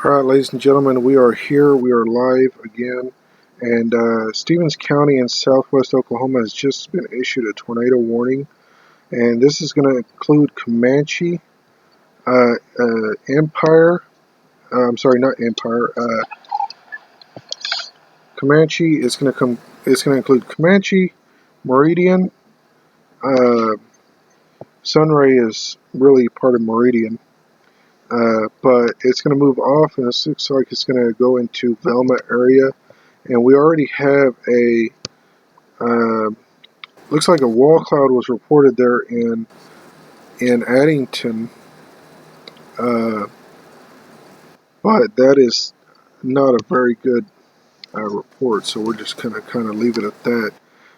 Alright, ladies and gentlemen, we are here. We are live again. And Stevens County in southwest Oklahoma has just been issued a tornado warning. And this is going to include Comanche, Empire. I'm sorry, not Empire. Comanche is going to come. It's going to include Comanche, Meridian. Sunray is really part of Meridian. But it's going to move off, and this looks like it's going to go into Velma area. And we already have a, looks like a wall cloud was reported there in Addington, but that is not a very good report, so we're just going to kind of leave it at that.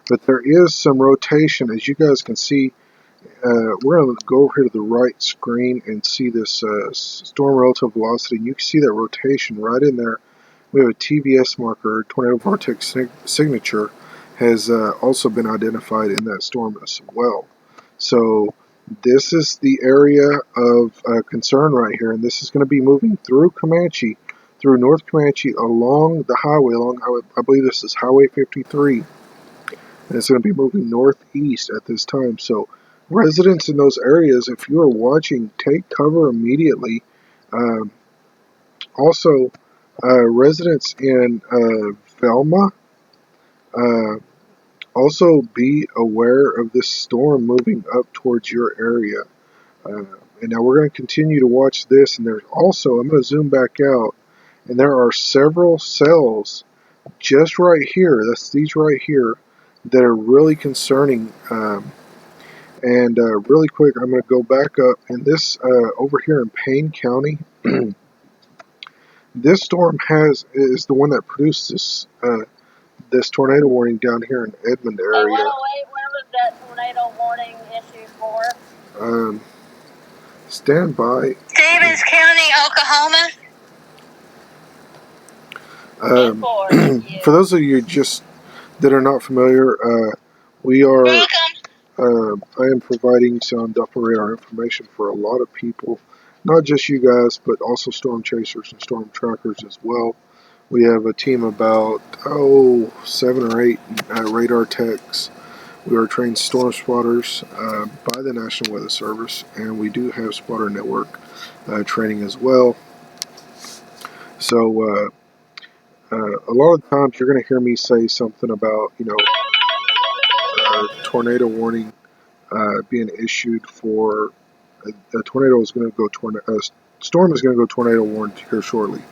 But there is some rotation, as you guys can see. We're going to go over here to the right screen and see this storm relative velocity, and you can see that rotation right in there. We have a TVS marker, tornado vortex signature, has also been identified in that storm as well. So this is the area of concern right here, and this is going to be moving through Comanche, through North Comanche, along the highway, I believe this is Highway 53, and it's going to be moving northeast at this time. So residents in those areas, if you are watching, take cover immediately. Also, residents in Velma, also be aware of this storm moving up towards your area. And now we're going to continue to watch this, and there's also, I'm going to zoom back out, and there are several cells just right here, that's these right here, that are really concerning. And really quick, I'm going to go back up, and this over here in Payne County, this storm is the one that produced this tornado warning down here in Edmond area. Hey, 108, when was that tornado warning issued for? Stand by. Stevens County, Oklahoma. For those of you just that are not familiar, we are. I am providing sound Doppler radar information for a lot of people, not just you guys, but also storm chasers and storm trackers as well. We have a team about 7 or 8 radar techs. We are trained storm spotters by the National Weather Service, and we do have spotter network training as well. So a lot of times you're going to hear me say something about, tornado warning being issued for a tornado is going to go storm is going to go tornado warned here shortly.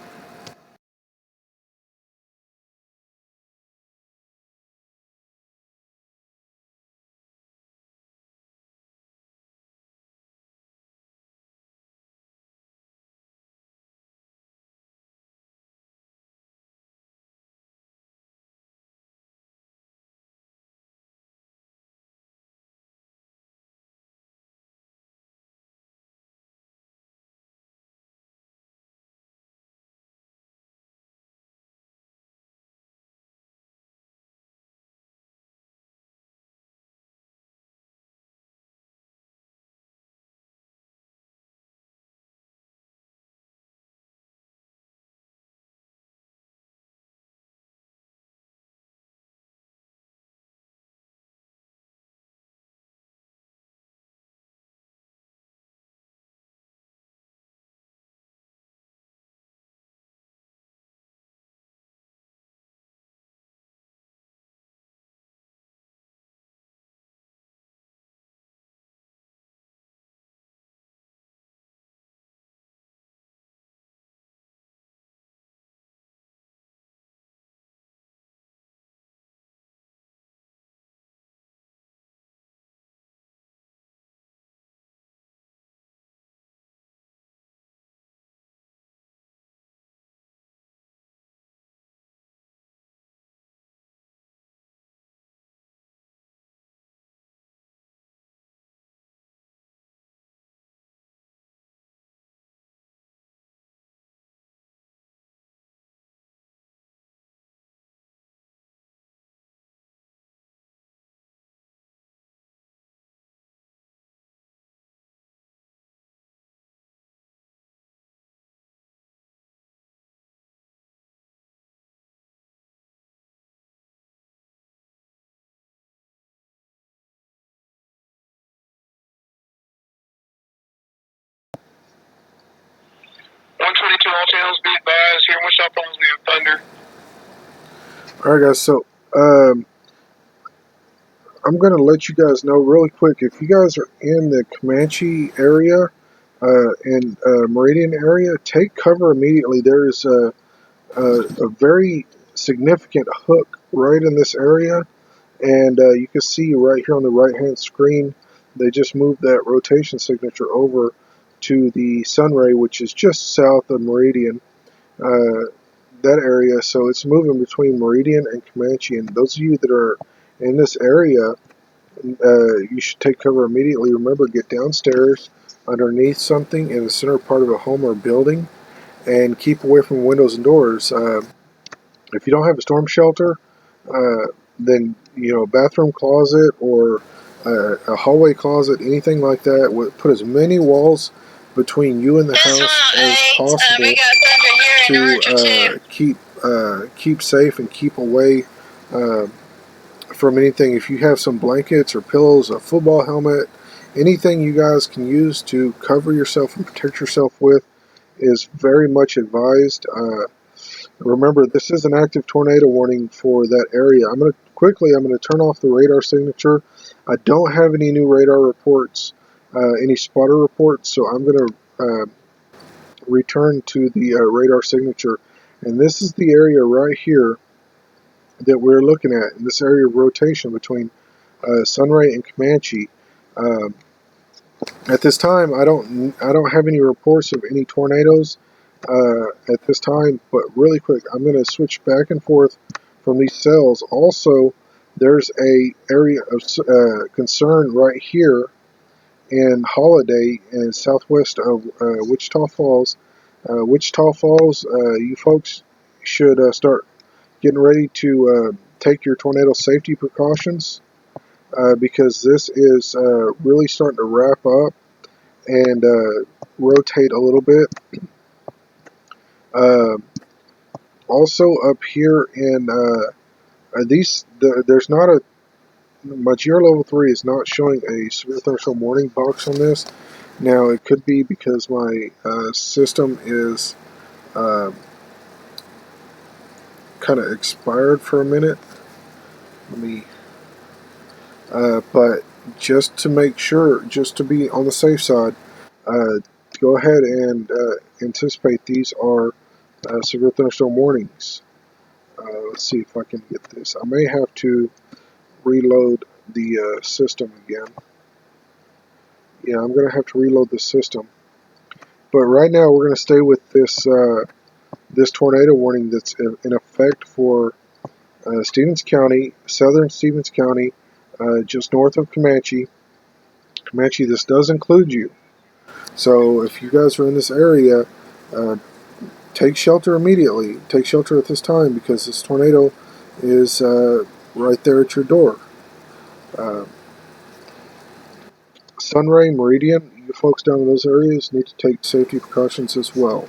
to all channels be advised. Here in Wichita Falls, we have thunder. Alright, guys, so I'm going to let you guys know really quick. If you guys are in the Comanche area and Meridian area, take cover immediately. There is a very significant hook right in this area, and you can see right here on the right hand screen, they just moved that rotation signature over to the Sunray, which is just south of Meridian, that area. So it's moving between Meridian and Comanche, and those of you that are in this area, you should take cover immediately. Remember, get downstairs underneath something in the center part of a home or building, and keep away from windows and doors. If you don't have a storm shelter, then bathroom closet or a hallway closet, anything like that. Put as many walls between you and the house as possible to keep safe and keep away from anything. If you have some blankets or pillows, a football helmet, anything you guys can use to cover yourself and protect yourself with is very much advised. Remember, this is an active tornado warning for that area. I'm going to turn off the radar signature. I don't have any new radar reports, any spotter reports, so I'm going to return to the radar signature. And this is the area right here that we're looking at, in this area of rotation between Sunray and Comanche. At this time, I don't have any reports of any tornadoes at this time. But really quick, I'm going to switch back and forth from these cells. Also, there's a area of concern right here in Holiday and southwest of Wichita Falls. Wichita Falls, you folks should start getting ready to take your tornado safety precautions. Because this is really starting to wrap up and rotate a little bit. Also up here in there's not a, my GR level 3 is not showing a severe thunderstorm warning box on this. Now it could be because my system is kind of expired for a minute. Let me but just to make sure, just to be on the safe side, go ahead and anticipate these are severe thunderstorm warnings. Let's see if I can get this. I may have to reload the system again. Yeah, I'm going to have to reload the system. But right now we're going to stay with this tornado warning that's in effect for Stevens County, southern Stevens County, just north of Comanche. Comanche, this does include you. So if you guys are in this area, take shelter immediately. Take shelter at this time because this tornado is right there at your door. Sunray, Meridian, you folks down in those areas need to take safety precautions as well.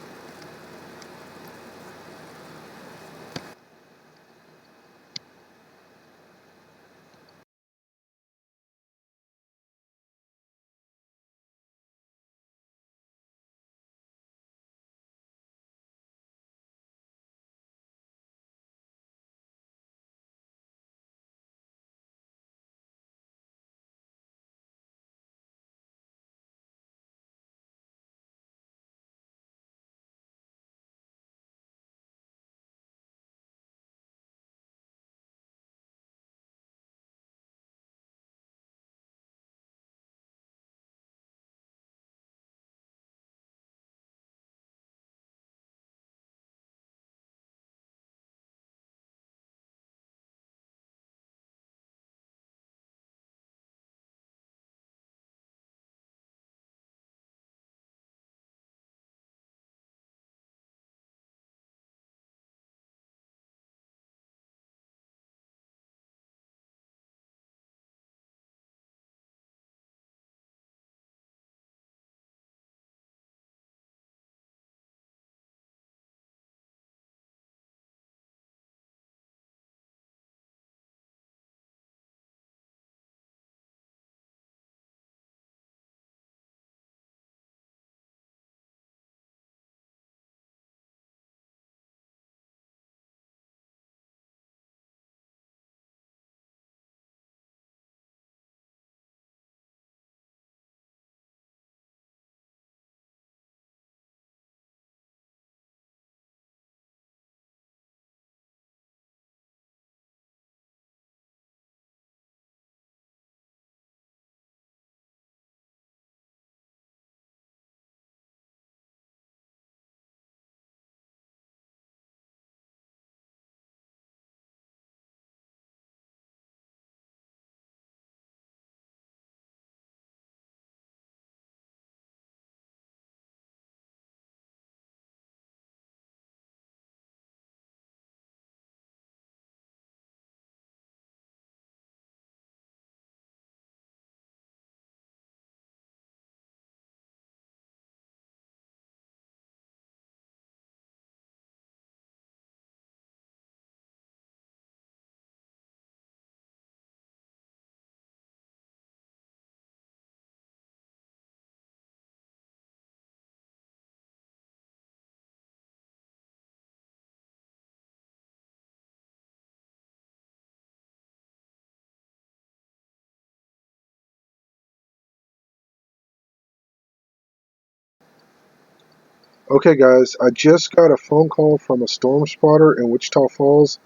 Okay, guys, I just got a phone call from a storm spotter in Wichita Falls.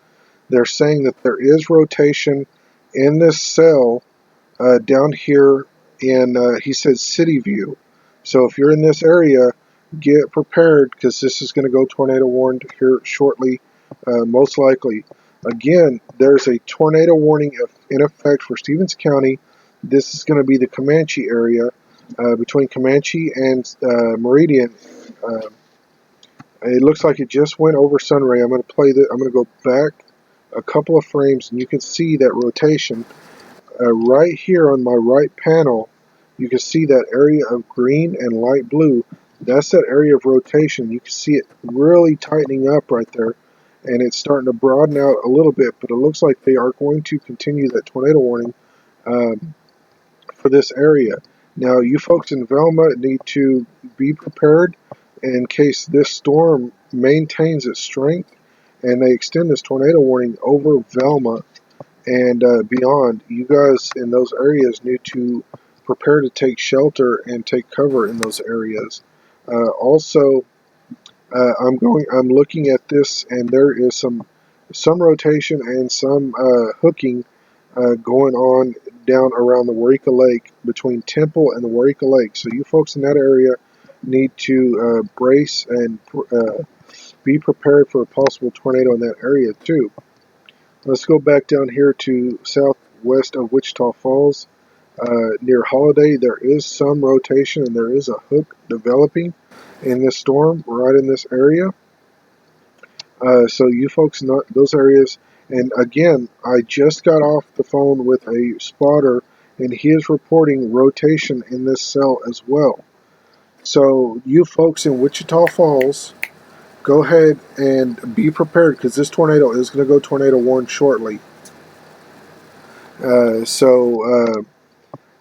They're saying that there is rotation in this cell down here in, he said, City View. So if you're in this area, get prepared because this is going to go tornado warned here shortly, most likely. Again, there's a tornado warning in effect for Stevens County. This is going to be the Comanche area between Comanche and Meridian. Uh, it looks like it just went over Sunray. I'm going to play that. I'm going to go back a couple of frames, and you can see that rotation. Right here on my right panel, you can see that area of green and light blue. That's that area of rotation. You can see it really tightening up right there, and it's starting to broaden out a little bit, but it looks like they are going to continue that tornado warning for this area. Now, you folks in Velma need to be prepared in case this storm maintains its strength and they extend this tornado warning over Velma and beyond. You guys in those areas need to prepare to take shelter and take cover in those areas. Also, I'm looking at this, and there is some rotation and some hooking going on down around the Waurika Lake between Temple and the Waurika Lake. So you folks in that area need to brace and be prepared for a possible tornado in that area too. Let's go back down here to southwest of Wichita Falls. Near Holiday, there is some rotation and there is a hook developing in this storm right in this area. So you folks know those areas. And again, I just got off the phone with a spotter, and he is reporting rotation in this cell as well. So you folks in Wichita Falls, go ahead and be prepared because this tornado is going to go tornado warned shortly.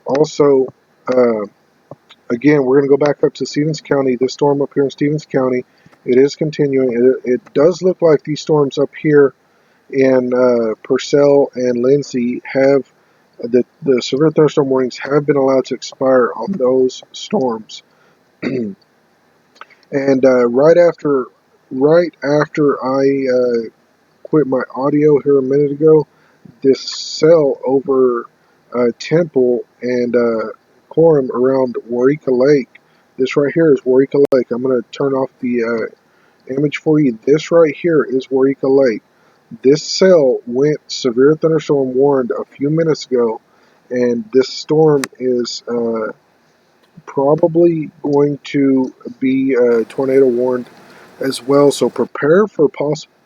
Also, uh, again, we're going to go back up to Stevens County. This storm up here in Stevens County, it is continuing. It does look like these storms up here in Purcell and Lindsay have the severe thunderstorm warnings have been allowed to expire on those storms. And right after I quit my audio here a minute ago, this cell over Temple and Coram around Waurika Lake. This right here is Waurika Lake. I'm going to turn off the image for you. This right here is Waurika Lake. This cell went severe thunderstorm warned a few minutes ago, and this storm is probably going to be tornado warned as well. So prepare for possible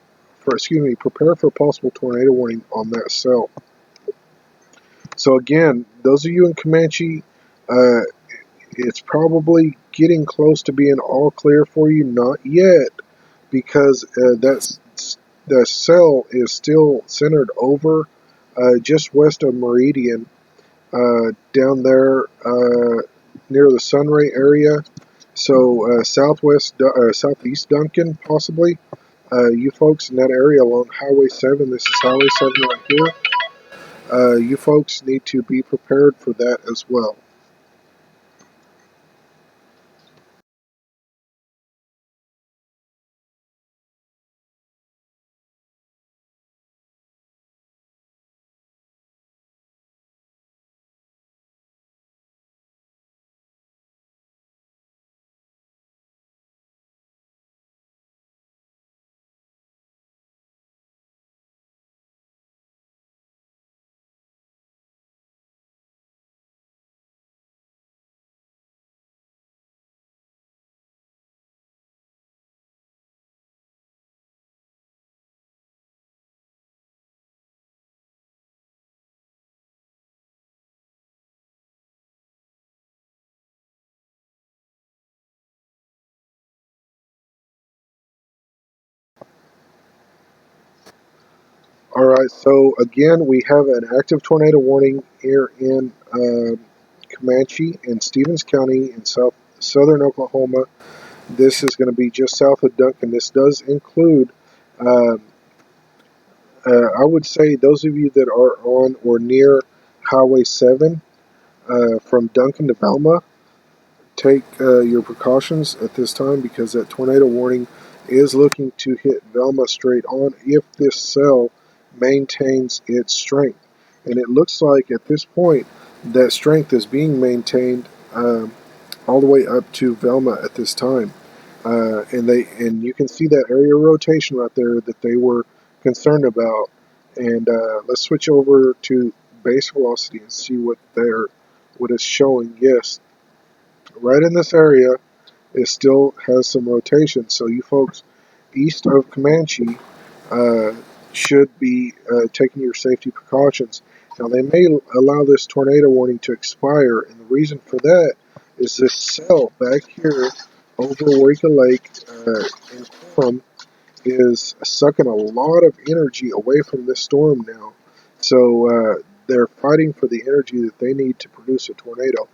tornado warning on that cell. So again, those of you in Comanche, it's probably getting close to being all clear for you. Not yet, because the cell is still centered over just west of Meridian, down there near the Sunray area. So southeast Duncan, possibly. You folks in that area along Highway 7, this is Highway 7 right here. You folks need to be prepared for that as well. Alright, so again, we have an active tornado warning here in Comanche and Stevens County in southern Oklahoma. This is going to be just south of Duncan. This does include, I would say, those of you that are on or near Highway 7 from Duncan to Velma. take your precautions at this time, because that tornado warning is looking to hit Velma straight on if this cell maintains its strength. And it looks like at this point that strength is being maintained all the way up to Velma at this time. And you can see that area of rotation right there that they were concerned about. And let's switch over to base velocity and see what it's showing. Yes, right in this area, it still has some rotation. So you folks east of Comanche uh, should be taking your safety precautions. Now, they may allow this tornado warning to expire, and the reason for that is this cell back here over Eureka Lake in Quorum is sucking a lot of energy away from this storm now. So they're fighting for the energy that they need to produce a tornado.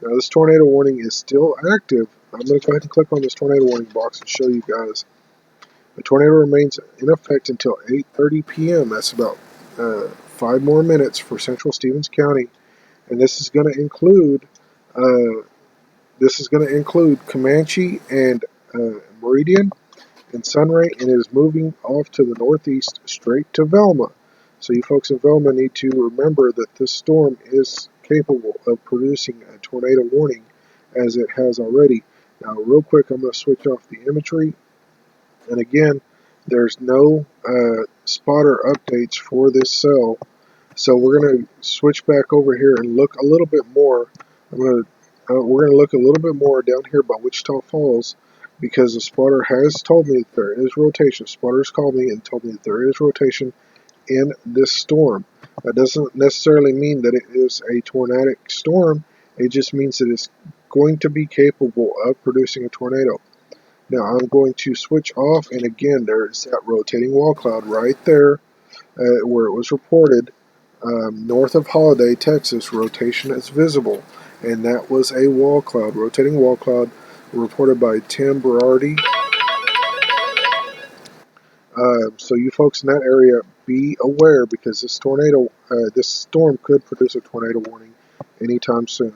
Now, this tornado warning is still active. I'm going to go ahead and click on this tornado warning box and show you guys. The tornado remains in effect until 8:30 p.m. That's about 5 more minutes for Central Stevens County, and this is going to include Comanche and Meridian and Sunray, and it is moving off to the northeast straight to Velma. So you folks in Velma need to remember that this storm is capable of producing a tornado warning, as it has already. Now, real quick, I'm going to switch off the imagery. And again, there's no spotter updates for this cell. So we're going to switch back over here and look a little bit more. We're going to look a little bit more down here by Wichita Falls, because the spotter has told me that there is rotation. Spotters called me and told me that there is rotation in this storm. That doesn't necessarily mean that it is a tornadic storm. It just means that it's going to be capable of producing a tornado. Now I'm going to switch off, and again, there's that rotating wall cloud right there where it was reported. North of Holiday, Texas, rotation is visible, and that was a wall cloud, rotating wall cloud, reported by Tim Berardi. So you folks in that area, be aware, because this storm could produce a tornado warning anytime soon.